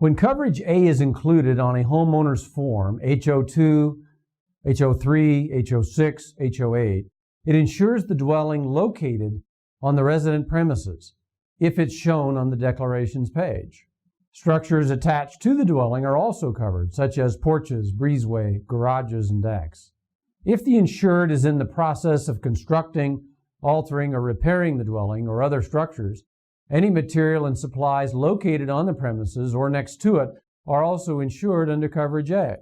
When coverage A is included on a homeowner's form, HO2, HO3, HO6, HO8, it insures the dwelling located on the resident premises, if it's shown on the declarations page. Structures attached to the dwelling are also covered, such as porches, breezeway, garages, and decks. If the insured is in the process of constructing, altering, or repairing the dwelling or other structures, any material and supplies located on the premises or next to it are also insured under coverage A.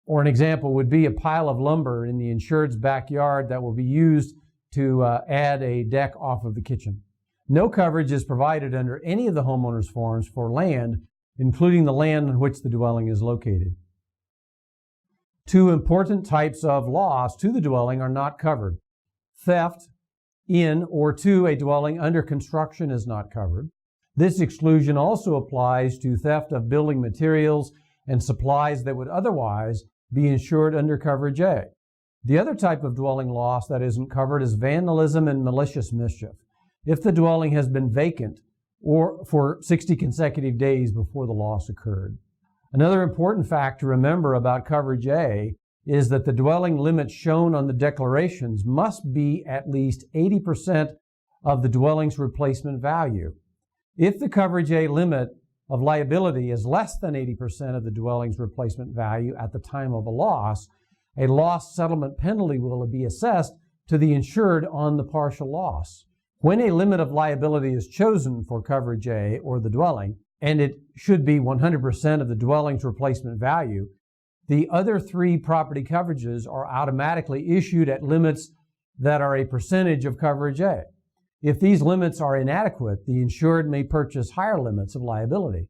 Or an example would be a pile of lumber in the insured's backyard that will be used to add a deck off of the kitchen. No coverage is provided under any of the homeowner's forms for land, including the land on which the dwelling is located. Two important types of loss to the dwelling are not covered. Theft in or to a dwelling under construction is not covered. This exclusion also applies to theft of building materials and supplies that would otherwise be insured under coverage A. The other type of dwelling loss that isn't covered is vandalism and malicious mischief, if the dwelling has been vacant or for 60 consecutive days before the loss occurred. Another important fact to remember about coverage A is that the dwelling limits shown on the declarations must be at least 80% of the dwelling's replacement value. If the coverage A limit of liability is less than 80% of the dwelling's replacement value at the time of a loss settlement penalty will be assessed to the insured on the partial loss. When a limit of liability is chosen for coverage A or the dwelling, and it should be 100% of the dwelling's replacement value, the other three property coverages are automatically issued at limits that are a percentage of coverage A. If these limits are inadequate, the insured may purchase higher limits of liability.